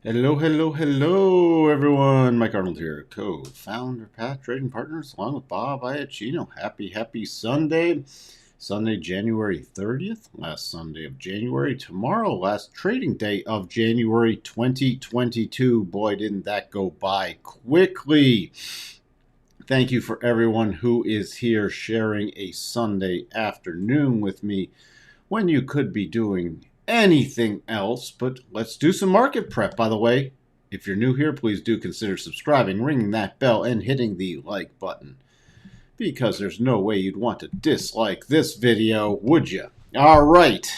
Hello, hello, hello, everyone. Mike Arnold here, co-founder, Path Trading Partners, along with Bob Iacchino. Happy Sunday. Sunday, January 30th, last Sunday of January. Tomorrow, last trading day of January 2022. Boy, didn't that go by quickly. Thank you for everyone who is here sharing a Sunday afternoon with me when you could be doing anything else. But let's do some market prep. By the way, if you're new here, please do consider subscribing, ringing that bell, and hitting the like button, because there's no way you'd want to dislike this video, would you? All right,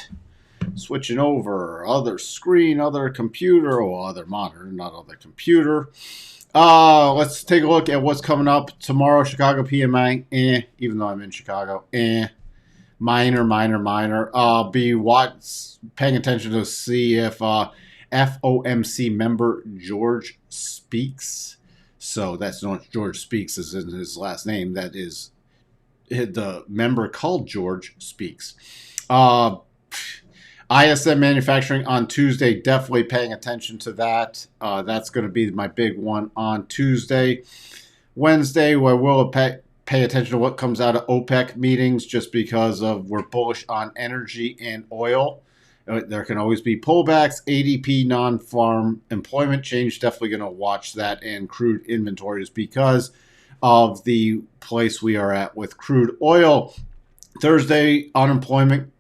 switching over, other screen, other computer, or other monitor, not other computer. Let's take a look at what's coming up tomorrow. Chicago PMI, even though I'm in Chicago, minor. Be paying attention to see if FOMC member George speaks. So that's not George Speaks is in his last name. That is the member called George Speaks. ISM manufacturing on Tuesday, definitely paying attention to that. That's going to be my big one on Tuesday. Wednesday, where we'll pay attention to what comes out of OPEC meetings, just because we're bullish on energy and oil. There can always be pullbacks. ADP, non-farm employment change, definitely going to watch that, and crude inventories because of the place we are at with crude oil. Thursday, unemployment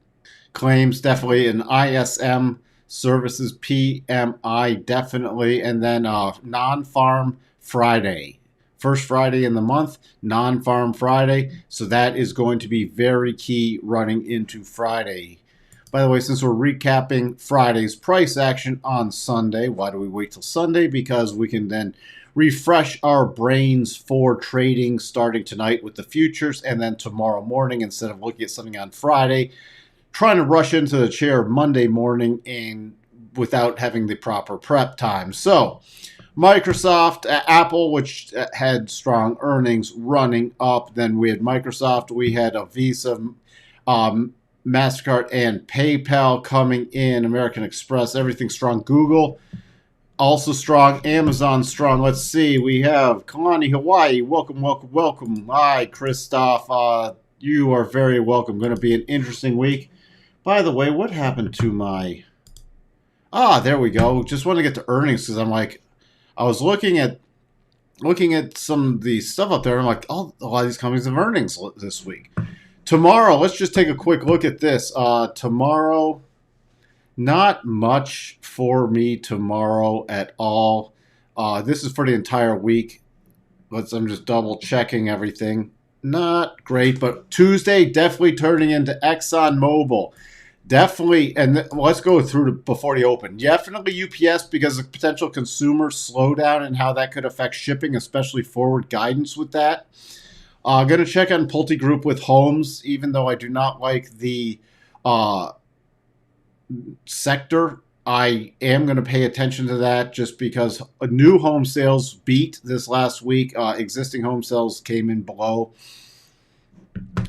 claims, definitely an ISM services PMI, definitely, and then non-farm Friday. First Friday in the month, non-farm Friday. So that is going to be very key running into Friday. By the way, since we're recapping Friday's price action on Sunday, why do we wait till Sunday? Because we can then refresh our brains for trading starting tonight with the futures, and then tomorrow morning, instead of looking at something on Friday, trying to rush into the chair Monday morning and without having the proper prep time. So Microsoft, Apple, which had strong earnings, running up. Then we had Microsoft, we had a Visa, MasterCard, and PayPal coming in. American Express, everything strong. Google, also strong. Amazon, strong. Let's see. We have Kalani, Hawaii. Welcome. Hi, Christoph. You are very welcome. Going to be an interesting week. By the way, what happened to my... there we go. Just want to get to earnings because I'm like... I was looking at some of the stuff up there. I'm like, oh, a lot of these companies have earnings this week. Tomorrow, let's just take a quick look at this. Tomorrow, not much for me tomorrow at all. This is for the entire week. I'm just double checking everything. Not great, but Tuesday definitely turning into ExxonMobil. Definitely, and let's go through before the open. Definitely UPS because of potential consumer slowdown and how that could affect shipping, especially forward guidance with that. Going to check on Pulte Group with homes, even though I do not like the sector. I am going to pay attention to that just because new home sales beat this last week. Existing home sales came in below.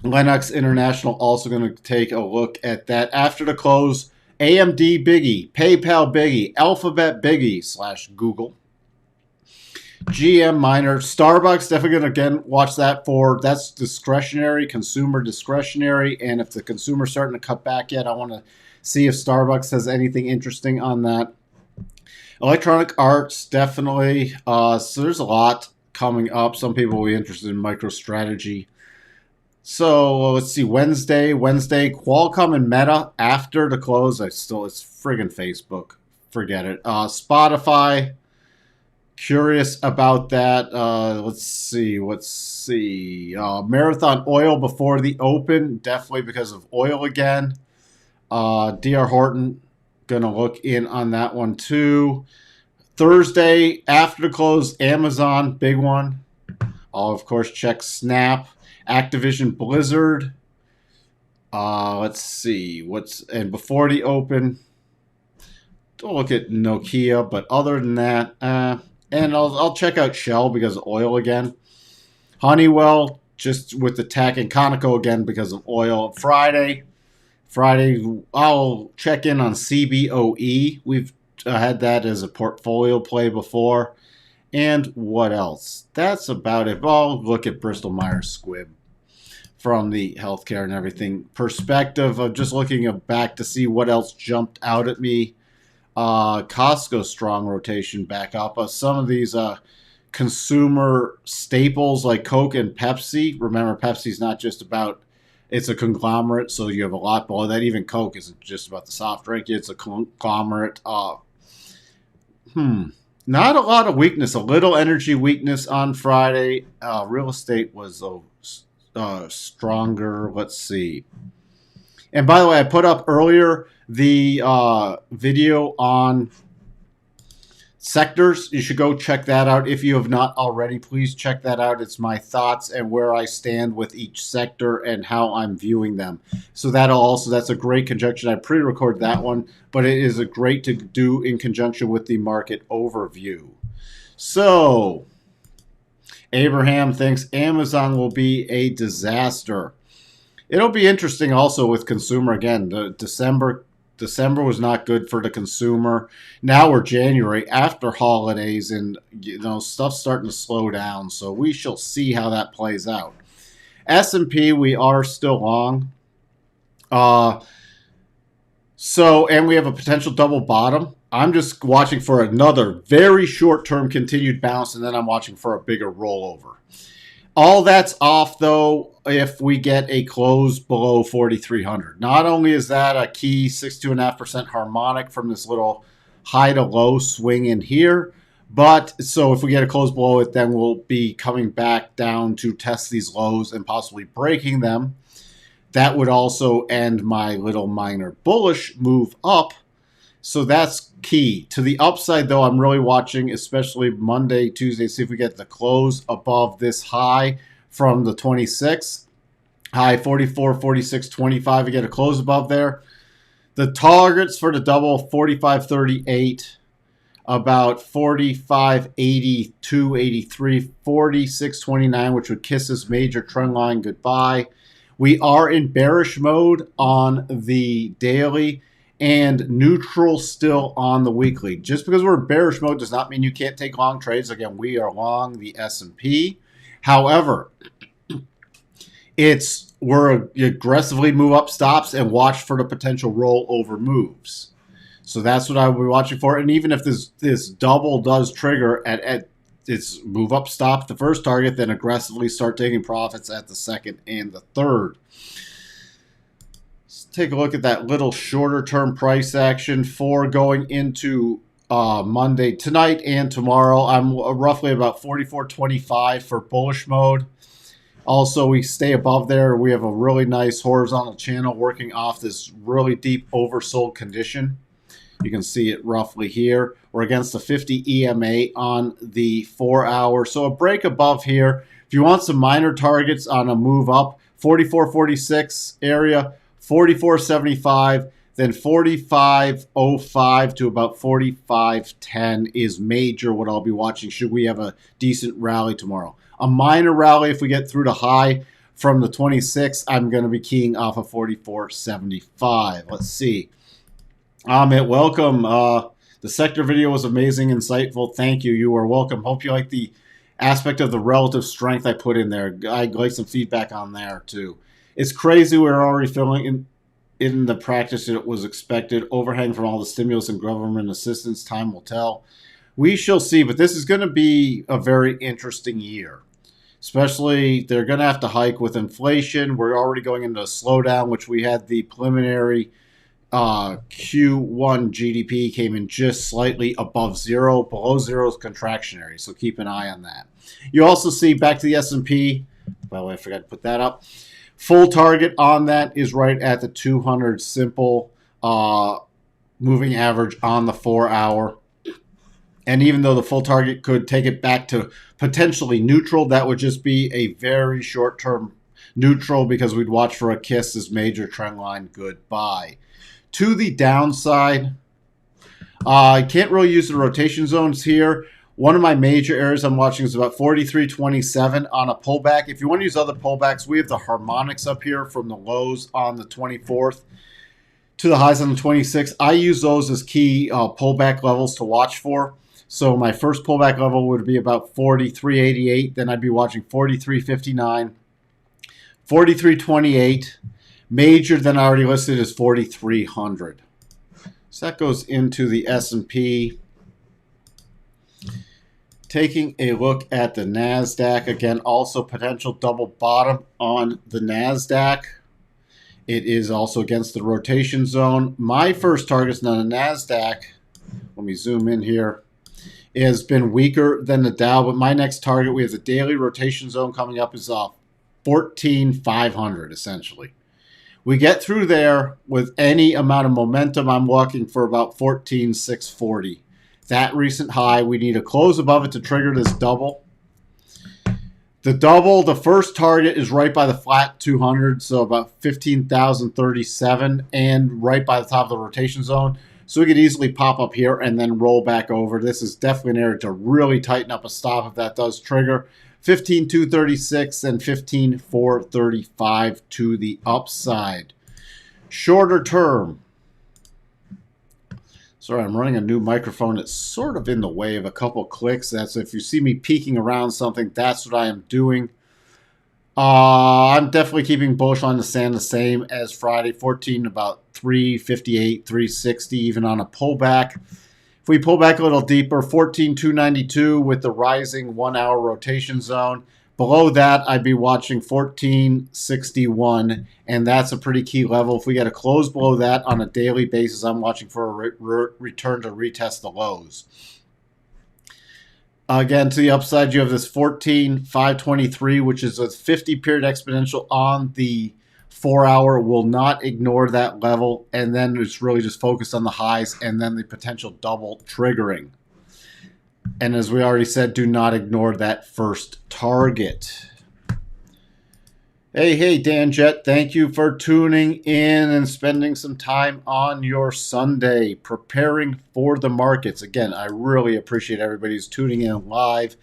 Lennox International also going to take a look at that after the close. AMD biggie, PayPal biggie, Alphabet biggie / Google. GM minor, Starbucks definitely going to again watch that for that's discretionary, consumer discretionary, and if the consumer's starting to cut back yet, I want to see if Starbucks has anything interesting on that. Electronic Arts definitely. So there's a lot coming up. Some people will be interested in MicroStrategy. So let's see, Wednesday, Qualcomm and Meta after the close. It's friggin' Facebook. Forget it. Spotify, curious about that. Let's see. Marathon Oil before the open, definitely because of oil again. DR Horton, gonna look in on that one too. Thursday after the close, Amazon, big one. I'll of course check Snap. Activision Blizzard. Let's see and before the open, don't look at Nokia, but other than that, and I'll check out Shell because of oil again. Honeywell just with the tech, and Conoco again because of oil. Friday, I'll check in on CBOE. We've had that as a portfolio play before. And what else? That's about it. I'll look at Bristol Myers Squibb from the healthcare and everything perspective of just looking back to see what else jumped out at me. Costco strong rotation back up. Some of these consumer staples like Coke and Pepsi. Remember, Pepsi's not just about, it's a conglomerate, so you have a lot below that. Even Coke isn't just about the soft drink. It's a conglomerate. Not a lot of weakness. A little energy weakness on Friday. Real estate was stronger. Let's see. And by the way, I put up earlier the video on sectors. You should go check that out. If you have not already, please check that out. It's my thoughts and where I stand with each sector and how I'm viewing them. So that's a great conjunction. I pre-record that one, but it is a great to do in conjunction with the market overview. So Abraham thinks Amazon will be a disaster. It'll be interesting also with consumer again. December was not good for the consumer. Now we're January after holidays, and stuff's starting to slow down. So we shall see how that plays out. S&P we are still long. And we have a potential double bottom. I'm just watching for another very short-term continued bounce, and then I'm watching for a bigger rollover. All that's off, though, if we get a close below 4,300. Not only is that a key 62.5% harmonic from this little high to low swing in here, but so if we get a close below it, then we'll be coming back down to test these lows and possibly breaking them. That would also end my little minor bullish move up. So that's key. To the upside, though, I'm really watching, especially Monday, Tuesday, see if we get the close above this high from the 26th. High 44, 46, 25. We get a close above there. The targets for the double, 45.38, about 45.82, 83, 46.29, which would kiss this major trend line goodbye. We are in bearish mode on the daily and neutral still on the weekly. Just because we're in bearish mode does not mean you can't take long trades. Again, we are long the S&P. However, we're aggressively move up stops and watch for the potential rollover moves. So that's what I will be watching for. And even if this double does trigger at its move up stop, the first target, then aggressively start taking profits at the second and the third. Let's take a look at that little shorter term price action for going into Monday tonight and tomorrow. I'm roughly about 44.25 for bullish mode. Also, we stay above there. We have a really nice horizontal channel working off this really deep oversold condition. You can see it roughly here. We're against the 50 EMA on the 4 hour. So a break above here. If you want some minor targets on a move up, 44.46 area, 44.75, then 45.05 to about 45.10 is major what I'll be watching should we have a decent rally tomorrow. A minor rally if we get through the high from the 26th, I'm going to be keying off of 44.75. Let's see. Amit, welcome. The sector video was amazing, insightful. Thank you. You are welcome. Hope you like the aspect of the relative strength I put in there. I'd like some feedback on there, too. It's crazy we're already feeling in the practice it was expected. Overhang from all the stimulus and government assistance. Time will tell. We shall see, but this is going to be a very interesting year. Especially, they're going to have to hike with inflation. We're already going into a slowdown, which we had the preliminary Q1 GDP came in just slightly above zero. Below zero is contractionary, so keep an eye on that. You also see back to the S&P. By the way, I forgot to put that up. Full target on that is right at the 200 simple moving average on the 4 hour. And even though the full target could take it back to potentially neutral, that would just be a very short-term neutral because we'd watch for a kiss this major trend line goodbye. To the downside, I can't really use the rotation zones here. One of my major areas I'm watching is about 43.27 on a pullback. If you want to use other pullbacks, we have the harmonics up here from the lows on the 24th to the highs on the 26th. I use those as key pullback levels to watch for. So my first pullback level would be about 43.88. Then I'd be watching 43.59, 43.28. Major, then I already listed, is 4,300. So that goes into the S&P. Taking a look at the NASDAQ, again, also potential double bottom on the NASDAQ. It is also against the rotation zone. My first target's on the NASDAQ. Let me zoom in here. It has been weaker than the Dow, but my next target, we have the daily rotation zone coming up, is 14,500 essentially. We get through there with any amount of momentum, I'm looking for about 14,640. That recent high, we need a close above it to trigger this double. The double, the first target is right by the flat 200, so about 15,037, and right by the top of the rotation zone. So we could easily pop up here and then roll back over. This is definitely an area to really tighten up a stop if that does trigger. 15,236 and 15,435 to the upside. Shorter term. Sorry, I'm running a new microphone. It's sort of in the way of a couple clicks. That's if you see me peeking around something, that's what I am doing. I'm definitely keeping bullish on the sand the same as Friday. 14 about 358, 360, even on a pullback. If we pull back a little deeper, 14,292 with the rising 1 hour rotation zone. Below that, I'd be watching 1461, and that's a pretty key level. If we get a close below that on a daily basis, I'm watching for a return to retest the lows. Again, to the upside, you have this 14,523, which is a 50-period exponential on the 4 hour. Will not ignore that level, and then it's really just focused on the highs and then the potential double triggering. And as we already said, do not ignore that first target. Hey, Dan Jett, thank you for tuning in and spending some time on your Sunday preparing for the markets. Again, I really appreciate everybody who's tuning in live.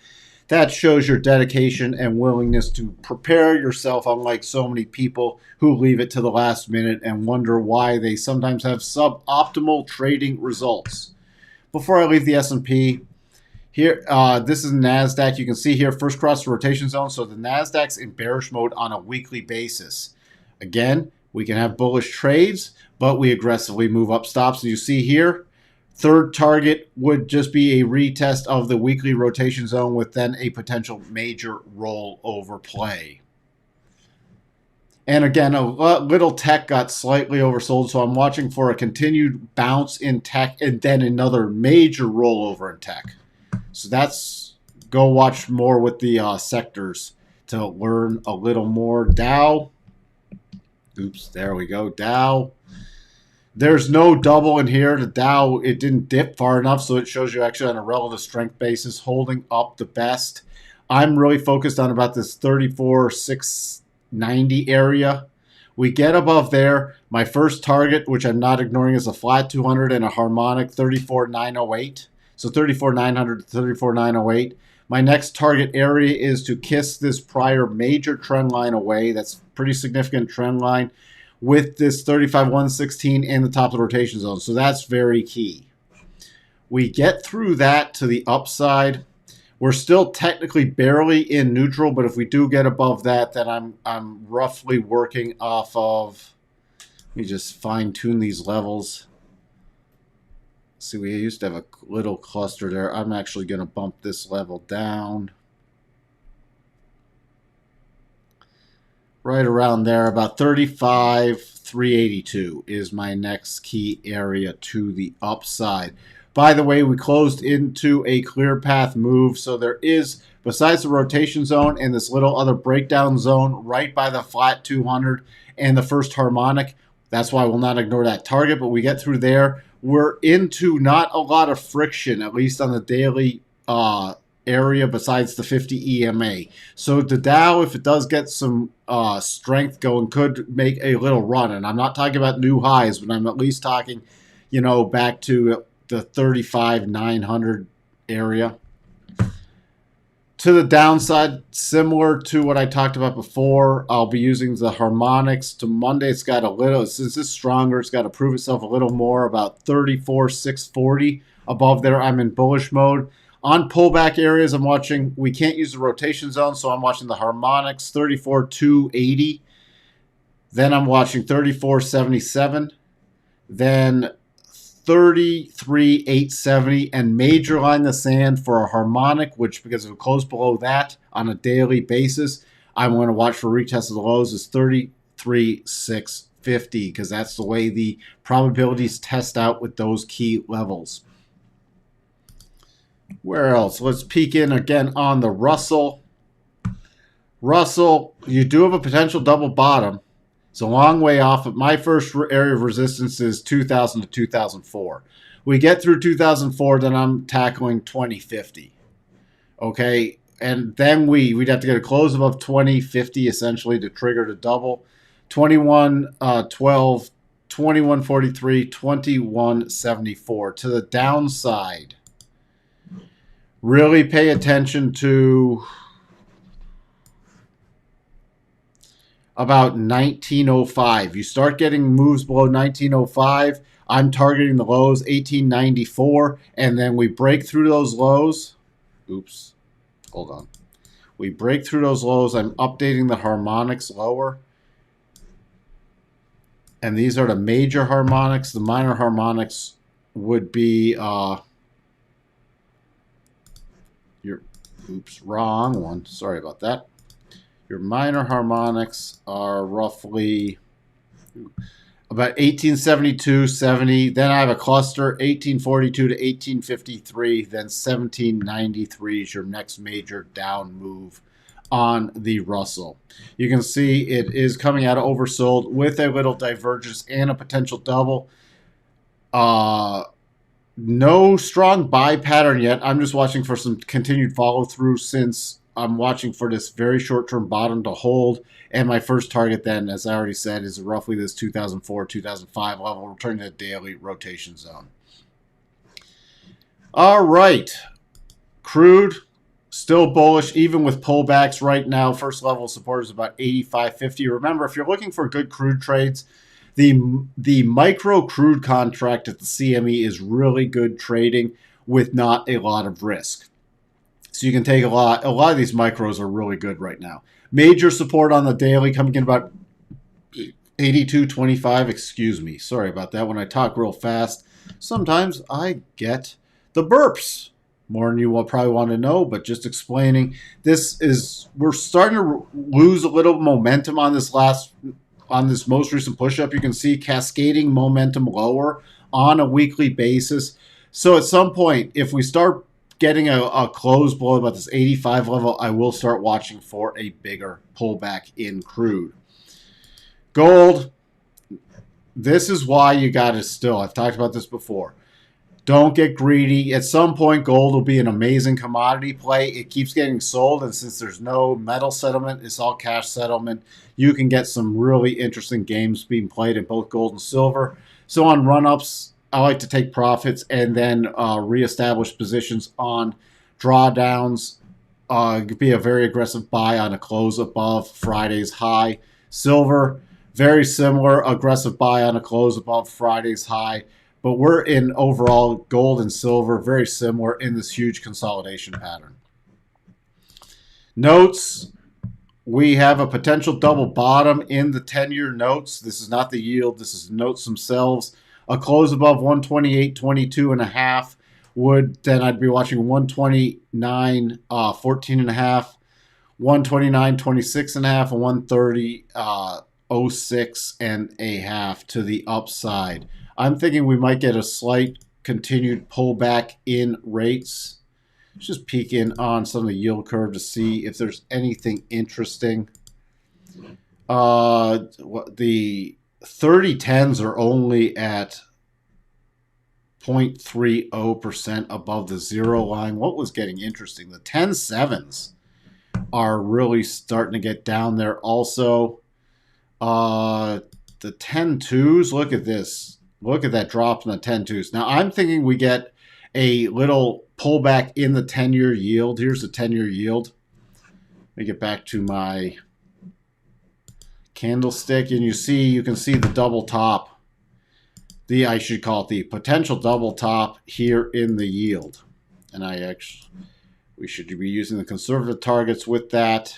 That shows your dedication and willingness to prepare yourself, unlike so many people who leave it to the last minute and wonder why they sometimes have suboptimal trading results. Before I leave the S&P, here, this is NASDAQ. You can see here, first cross the rotation zone. So the NASDAQ's in bearish mode on a weekly basis. Again, we can have bullish trades, but we aggressively move up stops. So you see here, third target would just be a retest of the weekly rotation zone with then a potential major rollover play. And again, a little tech got slightly oversold, so I'm watching for a continued bounce in tech and then another major rollover in tech. So that's, go watch more with the sectors to learn a little more. Dow. Oops, there we go. Dow. There's no double in here. The Dow, it didn't dip far enough, so it shows you actually on a relative strength basis holding up the best. I'm really focused on about this 34,690 area. We get above there. My first target, which I'm not ignoring, is a flat 200 and a harmonic 34,908. So 34,900 to 34,908. My next target area is to kiss this prior major trend line away. That's a pretty significant trend line with this 35,116 in the top of the rotation zone. So that's very key. We get through that to the upside. We're still technically barely in neutral, but if we do get above that, then I'm roughly working off of, let me just fine tune these levels. See, we used to have a little cluster there. I'm actually going to bump this level down. Right around there, about 35,382 is my next key area to the upside. By the way, we closed into a clear path move, so there is, besides the rotation zone and this little other breakdown zone right by the flat 200 and the first harmonic, that's why I will not ignore that target, but we get through there. We're into not a lot of friction, at least on the daily area besides the 50 EMA. So the Dow, if it does get some strength going, could make a little run. And I'm not talking about new highs, but I'm at least talking, you know, back to the 35,900 area. To the downside, similar to what I talked about before, I'll be using the harmonics. To Monday, it's got a little, since it's stronger, it's got to prove itself a little more, about 34,640. Above there, I'm in bullish mode. On pullback areas, I'm watching, we can't use the rotation zone, so I'm watching the harmonics, 34,280. Then I'm watching 34,77. Then 33,870, and major line in the sand for a harmonic, which because if it closed below that on a daily basis, I'm going to watch for retest of the lows, is 33,650, because that's the way the probabilities test out with those key levels. Where else? Let's peek in again on the Russell. Russell, you do have a potential double bottom. It's a long way off, but my first area of resistance is 2000 to 2004. We get through 2004, then I'm tackling 2050. Okay, and then we'd have to get a close above 2050 essentially to trigger the double. 2112, 2143, 2174. To the downside, really pay attention to about 1905. You start getting moves below 1905. I'm targeting the lows 1894, and then we break through those lows. Oops, hold on. We break through those lows. I'm updating the harmonics lower. And these are the major harmonics. The minor harmonics would be wrong one. Sorry about that. Your minor harmonics are roughly about 1872, 70. Then I have a cluster, 1842 to 1853. Then 1793 is your next major down move on the Russell. You can see it is coming out of oversold with a little divergence and a potential double. No strong buy pattern yet. I'm just watching for some continued follow through, since I'm watching for this very short-term bottom to hold. And my first target then, as I already said, is roughly this 2004, 2005 level, returning to the daily rotation zone. All right. Crude, still bullish, even with pullbacks right now. First level support is about 85.50. Remember, if you're looking for good crude trades, the micro crude contract at the CME is really good trading with not a lot of risk. So you can take a lot of these micros are really good right now. Major support on the daily coming in about 82.25. Excuse me. Sorry about that. When I talk real fast, sometimes I get the burps. More than you will probably want to know, but just explaining. We're starting to lose a little momentum on this most recent push-up. You can see cascading momentum lower on a weekly basis. So at some point, if we start getting a close below about this 85 level, I will start watching for a bigger pullback in crude. Gold, this is why you got to still, I've talked about this before, don't get greedy. At some point, gold will be an amazing commodity play. It keeps getting sold, and since there's no metal settlement, it's all cash settlement, you can get some really interesting games being played in both gold and silver. So on run-ups, I like to take profits and then reestablish positions on drawdowns. Be a very aggressive buy on a close above Friday's high. Silver, very similar, aggressive buy on a close above Friday's high. But we're in overall gold and silver, very similar in this huge consolidation pattern. Notes, we have a potential double bottom in the 10-year notes. This is not the yield. This is the notes themselves. A close above 128.22.5 would, then I'd be watching 129.14.5, 129.26.5, and 130.06.5 to the upside. I'm thinking we might get a slight continued pullback in rates. Let's just peek in on some of the yield curve to see if there's anything interesting. The 30-10s are only at 0.30% above the zero line. What was getting interesting? The 10-7s are really starting to get down there also. The 10-2s, look at this. Look at that drop in the 10-2s. Now, I'm thinking we get a little pullback in the 10-year yield. Here's the 10-year yield. Let me get back to my candlestick, and you can see the double top. I should call it the potential double top here in the yield. And we should be using the conservative targets with that.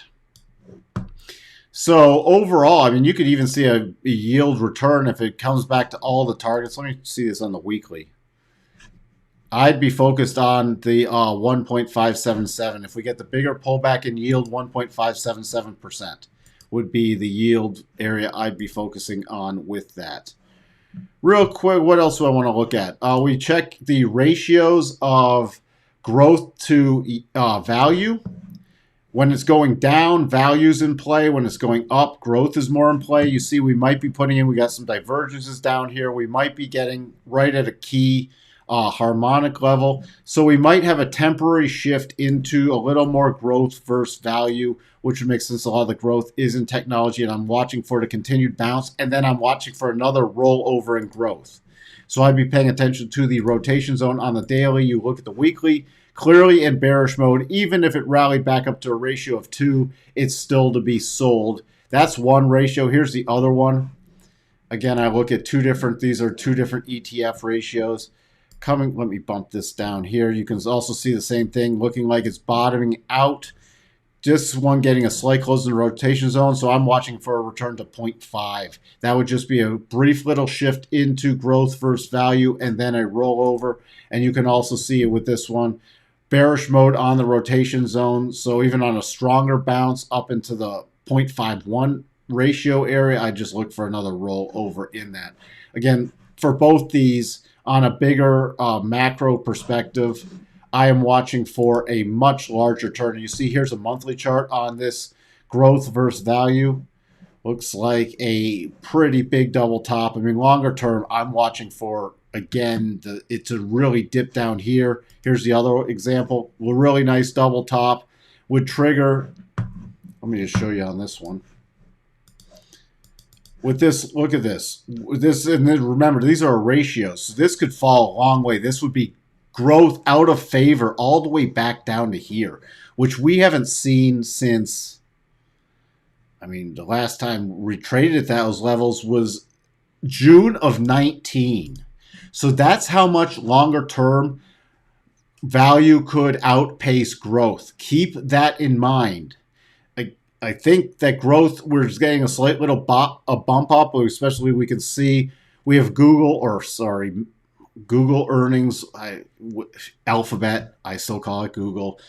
So overall, I mean, you could even see a yield return if it comes back to all the targets. Let me see this on the weekly. I'd be focused on the 1.577. If we get the bigger pullback in yield, 1.577% would be the yield area I'd be focusing on with that. Real quick, what else do I want to look at? We check the ratios of growth to value. When it's going down, value's in play. When it's going up, growth is more in play. You see we might be putting in, we got some divergences down here. We might be getting right at a key harmonic level. So we might have a temporary shift into a little more growth versus value, which would make sense. A lot of the growth is in technology, and I'm watching for the continued bounce, and then I'm watching for another rollover in growth. So I'd be paying attention to the rotation zone on the daily. You look at the weekly, clearly in bearish mode. Even if it rallied back up to a ratio of 2, it's still to be sold. That's one ratio. Here's the other one. Again, I look at these are two different ETF ratios. Let me bump this down here. You can also see the same thing looking like it's bottoming out. Just one getting a slight close in the rotation zone, so I'm watching for a return to 0.5. That would just be a brief little shift into growth versus value and then a rollover. And you can also see it with this one. Bearish mode on the rotation zone, so even on a stronger bounce up into the 0.51 ratio area, I just look for another rollover in that. Again, for both these, on a bigger macro perspective, I am watching for a much larger turn. You see here's a monthly chart on this growth versus value. Looks like a pretty big double top. I mean, longer term, I'm watching for, again, it to really dip down here. Here's the other example. A really nice double top would trigger. Let me just show you on this one. With this, look at this. And then remember, these are ratios. So this could fall a long way. This would be growth out of favor all the way back down to here, which we haven't seen since, I mean, the last time we traded at those levels was June of 19. So that's how much longer term value could outpace growth. Keep that in mind. I think that growth, we're just getting a slight little bump up, especially we can see we have Google earnings, Alphabet, I still call it Google.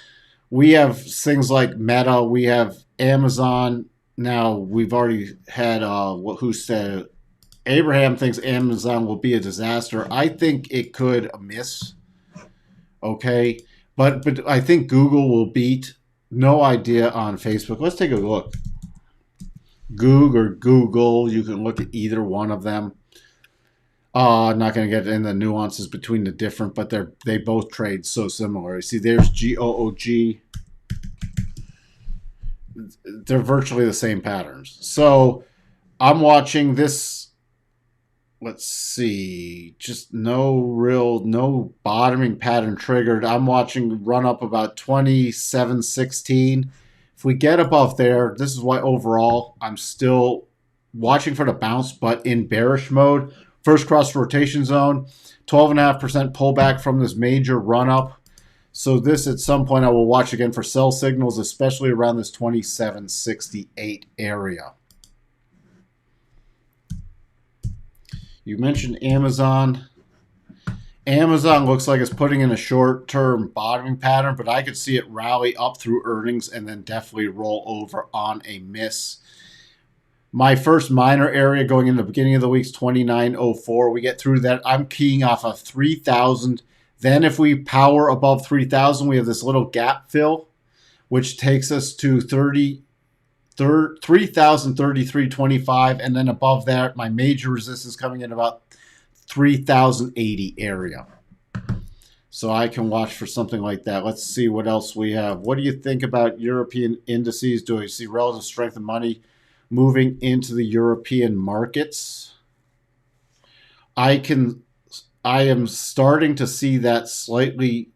We have things like Meta, we have Amazon. Now we've already had, who said, Abraham thinks Amazon will be a disaster. I think it could miss, okay? But I think Google will beat. No idea on Facebook. Let's take a look. Google. You can look at either one of them. I'm not going to get in the nuances between the different, but they both trade so similar. You see, there's GOOG. They're virtually the same patterns. So I'm watching this. Let's see, just no bottoming pattern triggered. I'm watching run up about 27.16. If we get above there, this is why overall I'm still watching for the bounce, but in bearish mode. First cross rotation zone, 12.5% pullback from this major run up. So this at some point I will watch again for sell signals, especially around this 27.68 area. You mentioned Amazon. Amazon looks like it's putting in a short-term bottoming pattern, but I could see it rally up through earnings and then definitely roll over on a miss. My first minor area going in the beginning of the week is 29.04. We get through that. I'm keying off of 3,000. Then if we power above 3,000, we have this little gap fill, which takes us to 3,033.25, and then above that, my major resistance coming in about 3,080 area. So I can watch for something like that. Let's see what else we have. What do you think about European indices? Do you see relative strength of money moving into the European markets? I I am starting to see that slightly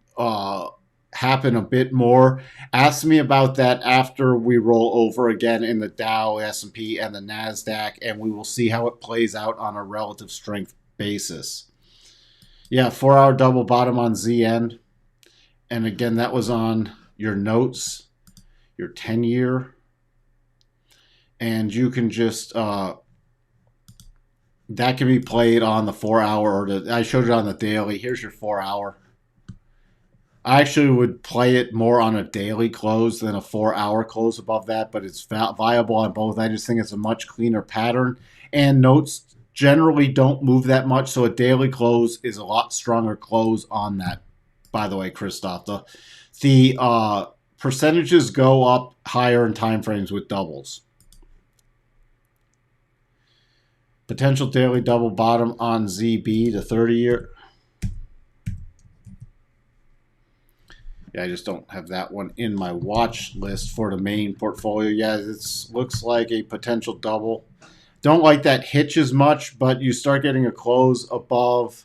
happen a bit more. Ask me about that after we roll over again in the Dow, S&P, and the NASDAQ, and we will see how it plays out on a relative strength basis. Yeah, 4-hour double bottom on ZN. And again, that was on your notes, your 10-year. And you can just, that can be played on the 4-hour, or I showed it on the daily. Here's your 4-hour. I actually would play it more on a daily close than a 4-hour close above that, but it's viable on both. I just think it's a much cleaner pattern. And notes generally don't move that much, so a daily close is a lot stronger close on that. By the way, Christoph, the percentages go up higher in time frames with doubles. Potential daily double bottom on ZB, the 30-year. Yeah, I just don't have that one in my watch list for the main portfolio. Yeah, it looks like a potential double. Don't like that hitch as much, but you start getting a close above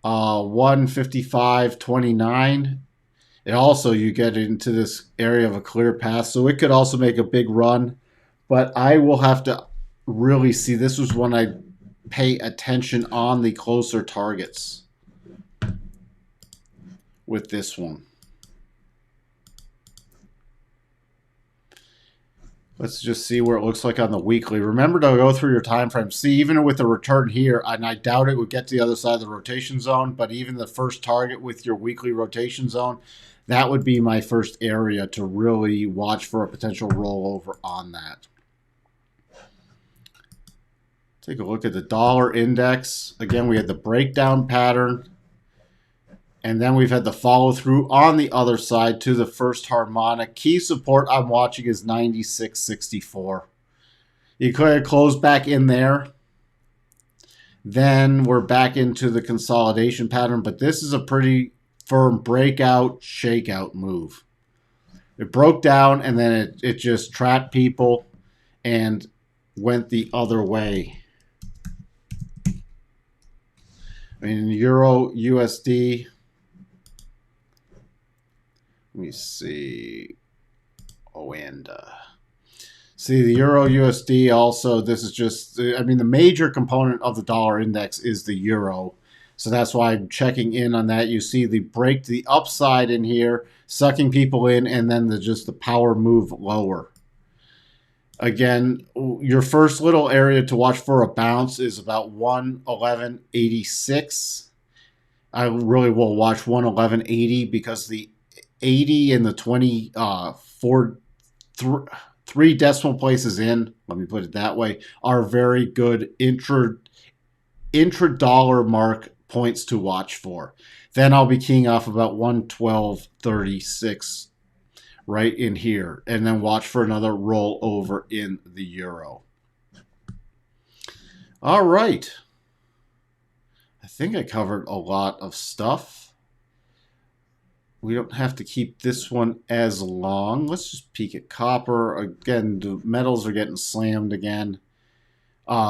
155.29. And also you get into this area of a clear path, so it could also make a big run. But I will have to really see. This was when I pay attention on the closer targets with this one. Let's just see where it looks like on the weekly. Remember to go through your time frame. See, even with the return here, and I doubt it would get to the other side of the rotation zone, but even the first target with your weekly rotation zone, that would be my first area to really watch for a potential rollover on that. Take a look at the dollar index. Again, we had the breakdown pattern. And then we've had the follow through on the other side to the first harmonic. Key support I'm watching is 96.64. You could have closed back in there. Then we're back into the consolidation pattern. But this is a pretty firm breakout, shakeout move. It broke down and then it just trapped people and went the other way. I mean, Euro USD. Let me see. Oh, and see the Euro USD also. This is just, I mean, the major component of the dollar index is the Euro. So that's why I'm checking in on that. You see the break to the upside in here, sucking people in, and then just the power move lower. Again, your first little area to watch for a bounce is about 111.86. I really will watch 111.80 because the 80 and the 3 decimal places in, let me put it that way, are very good intra-dollar mark points to watch for. Then I'll be keying off about 112.36 right in here, and then watch for another roll over in the euro. All right. I think I covered a lot of stuff. We don't have to keep this one as long. Let's just peek at copper. Again, the metals are getting slammed again.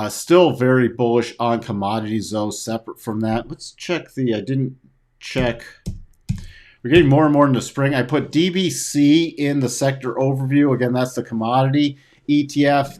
Still very bullish on commodities, though, separate from that. Let's check the, I didn't check. We're getting more and more into spring. I put DBC in the sector overview. Again, that's the commodity ETF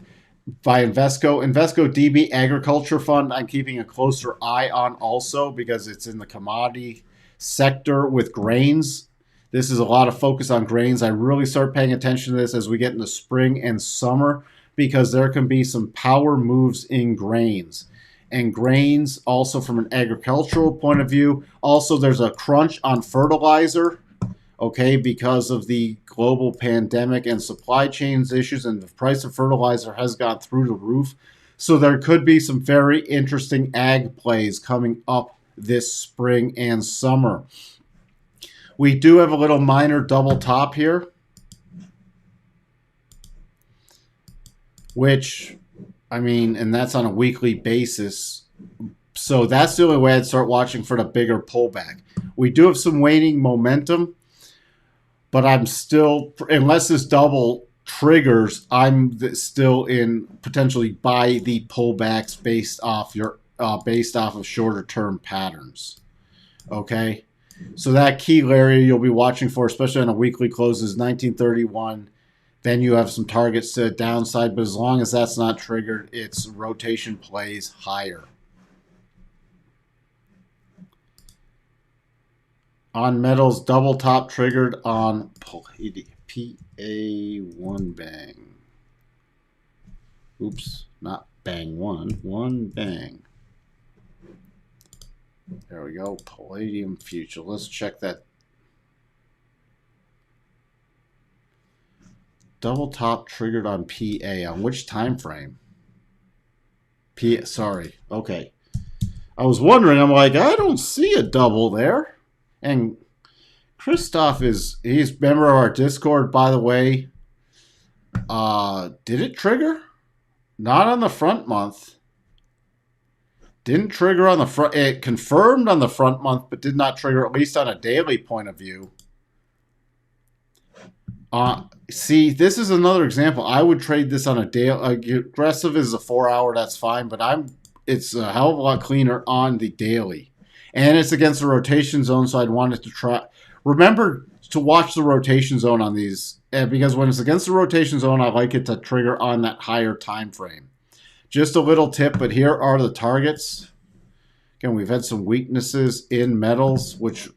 by Invesco. Invesco DB Agriculture Fund, I'm keeping a closer eye on also because it's in the commodity sector with grains. This is a lot of focus on grains. I really start paying attention to this as we get into spring and summer because there can be some power moves in grains. And grains also from an agricultural point of view. Also, there's a crunch on fertilizer, okay, because of the global pandemic and supply chains issues, and the price of fertilizer has gone through the roof. So there could be some very interesting ag plays coming up this spring and summer. We do have a little minor double top here, which, I mean, and that's on a weekly basis. So that's the only way I'd start watching for the bigger pullback. We do have some waning momentum, but I'm still, unless this double triggers, I'm still in potentially buy the pullbacks based off your based off of shorter term patterns. Okay, so that key area you'll be watching for, especially on a weekly close, is 1931. Then you have some targets to the downside, but as long as that's not triggered, its rotation plays higher. On metals, double top triggered on PA1 bang. Oops, not bang one bang. There we go, palladium future. Let's check that. Double top triggered on PA. On which time frame? Sorry. Okay. I was wondering, I'm like, I don't see a double there. And Christoph he's a member of our Discord, by the way. Did it trigger? Not on the front month. Didn't trigger on the front. It confirmed on the front month, but did not trigger, at least on a daily point of view. See, this is another example. I would trade this on a daily. Aggressive is a 4 hour, that's fine, but it's a hell of a lot cleaner on the daily. And it's against the rotation zone, so I'd want it to try. Remember to watch the rotation zone on these, because when it's against the rotation zone, I like it to trigger on that higher time frame. Just a little tip, but here are the targets. Again, we've had some weaknesses in metals, which,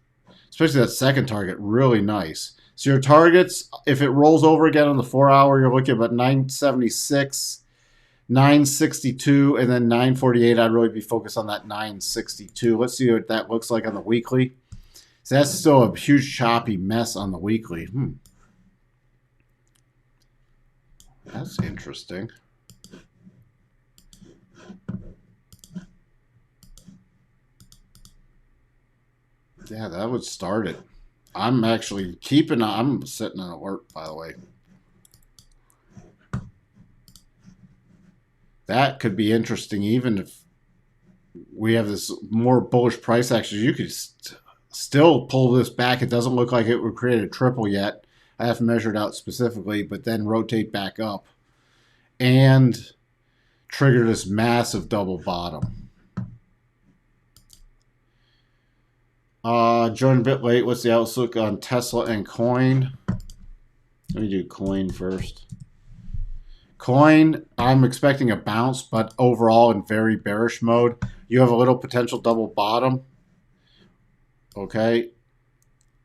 especially that second target, really nice. So your targets, if it rolls over again on the 4 hour, you're looking at about 976, 962, and then 948. I'd really be focused on that 962. Let's see what that looks like on the weekly. So that's still a huge choppy mess on the weekly. That's interesting. Yeah, that would start it. I'm actually I'm sitting on alert, by the way. That could be interesting, even if we have this more bullish price action. You could still pull this back. It doesn't look like it would create a triple yet. I haven't measured out specifically, but then rotate back up and trigger this massive double bottom. Joined a bit late. What's the outlook on Tesla and coin? Let me do coin first. Coin, I'm expecting a bounce, but overall in very bearish mode. You have a little potential double bottom. Okay.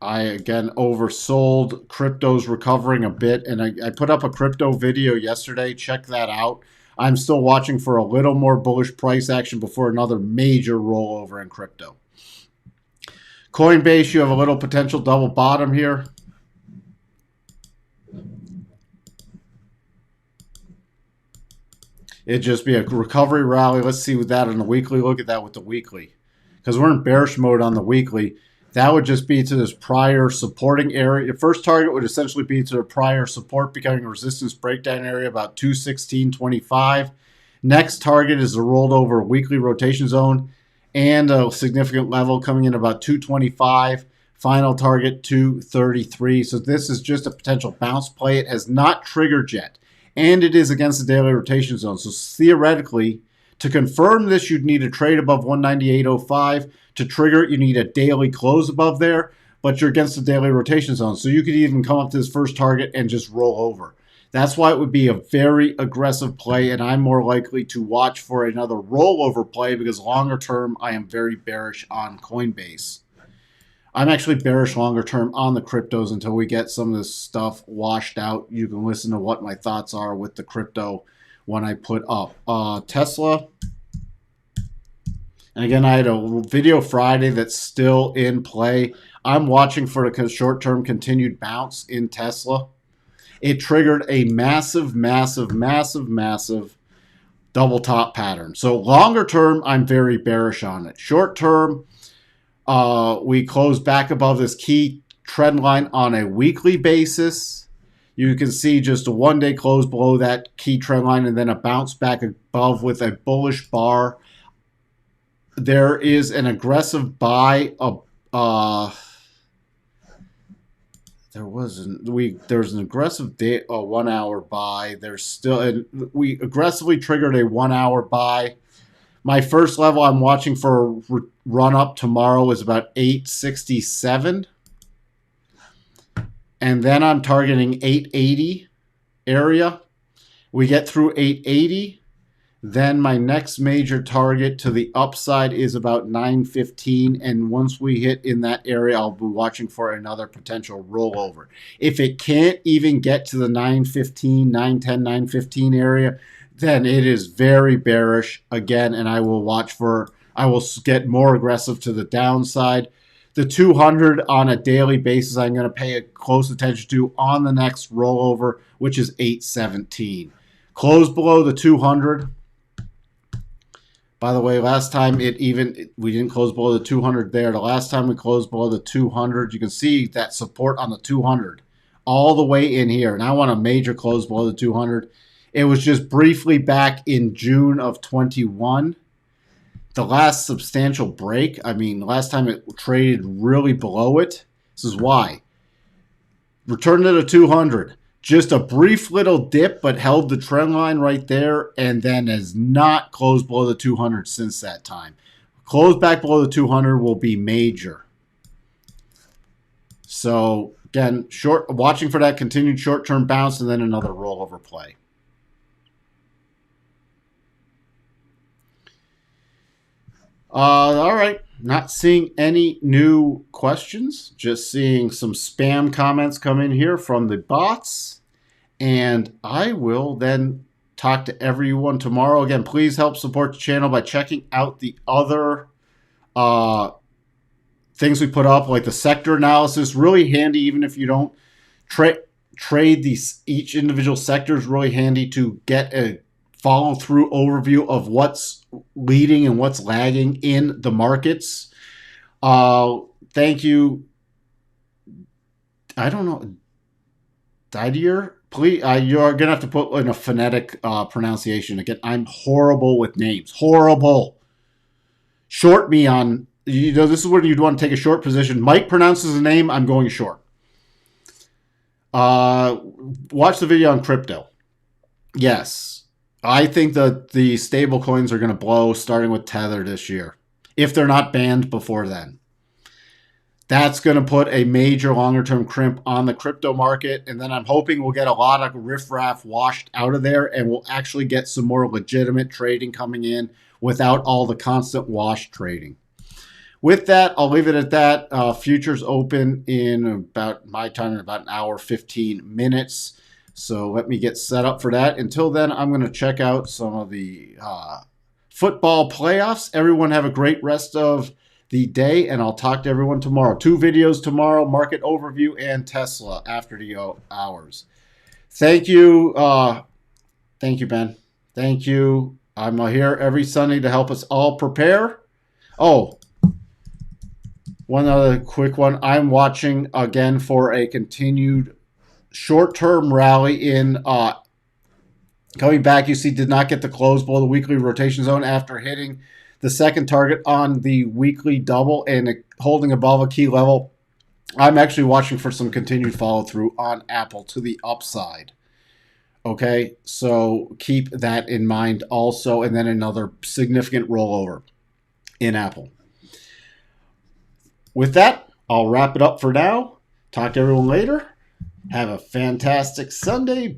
I, again, oversold. Crypto's recovering a bit, and I put up a crypto video yesterday. Check that out. I'm still watching for a little more bullish price action before another major rollover in crypto. Coinbase, you have a little potential double bottom here. It'd just be a recovery rally. Let's see with that on the weekly. Look at that with the weekly. Because we're in bearish mode on the weekly. That would just be to this prior supporting area. The first target would essentially be to the prior support becoming a resistance breakdown area about 216.25. Next target is the rolled over weekly rotation zone and a significant level coming in about 225. Final target 233. So this is just a potential bounce play. It has not triggered yet. And it is against the daily rotation zone. So theoretically, to confirm this, you'd need a trade above 198.05. To trigger it, you need a daily close above there, but you're against the daily rotation zone. So you could even come up to this first target and just roll over. That's why it would be a very aggressive play, and I'm more likely to watch for another rollover play because longer term, I am very bearish on Coinbase. I'm actually bearish longer term on the cryptos until we get some of this stuff washed out. You can listen to what my thoughts are with the crypto when I put up. Tesla. And again, I had a video Friday that's still in play. I'm watching for a short-term continued bounce in Tesla. It triggered a massive double top pattern. So longer term, I'm very bearish on it. Short term, we closed back above this key trend line on a weekly basis. You can see just a one-day close below that key trend line and then a bounce back above with a bullish bar. There is an aggressive buy of there's an aggressive 1 hour buy. There's still we aggressively triggered a 1 hour buy My first level I'm watching for a run up tomorrow is about 867. And then I'm targeting 880 area. We get through 880. Then my next major target to the upside is about 915. And once we hit in that area, I'll be watching for another potential rollover. If it can't even get to the 915, 910, 915 area, then it is very bearish again. And I will get more aggressive to the downside. The 200 on a daily basis, I'm going to pay a close attention to on the next rollover, which is 817. Close below the 200. By the way, last time we didn't close below the 200 there. The last time we closed below the 200, you can see that support on the 200 all the way in here. And I want a major close below the 200. It was just briefly back in June of 21. The last substantial break, last time it traded really below it. This is why. Return to the 200. Just a brief little dip, but held the trend line right there, and then has not closed below the 200 since that time. Close back below the 200 will be major. So again, watching for that continued short-term bounce and then another rollover play. All right. Not seeing any new questions. Just seeing some spam comments come in here from the bots. And I will then talk to everyone tomorrow. Again, please help support the channel by checking out the other things we put up, like the sector analysis. Really handy, even if you don't trade each individual sector, is really handy to get a follow-through overview of what's leading and what's lagging in the markets. Thank you. I don't know. Didier, please. You're gonna have to put in a phonetic pronunciation again. I'm horrible with names. Horrible. Short me on. This is where you'd want to take a short position. Mike pronounces the name. I'm going short. Watch the video on crypto. Yes. I think that the stable coins are going to blow, starting with Tether this year, if they're not banned before then. That's going to put a major longer-term crimp on the crypto market, and then I'm hoping we'll get a lot of riffraff washed out of there, and we'll actually get some more legitimate trading coming in without all the constant wash trading. With that, I'll leave it at that. Futures open in about my time in about an hour, 15 minutes. So let me get set up for that. Until then, I'm going to check out some of the football playoffs. Everyone have a great rest of the day, and I'll talk to everyone tomorrow. 2 videos tomorrow, market overview and Tesla after the hours. Thank you. Thank you, Ben. Thank you. I'm here every Sunday to help us all prepare. Oh, one other quick one. I'm watching again for a continued short-term rally in coming back. You see, did not get the close below the weekly rotation zone after hitting the second target on the weekly double and holding above a key level. I'm actually watching for some continued follow-through on Apple to the upside. Okay, so keep that in mind also, and then another significant rollover in Apple. With that, I'll wrap it up for now. Talk to everyone later. Have a fantastic Sunday.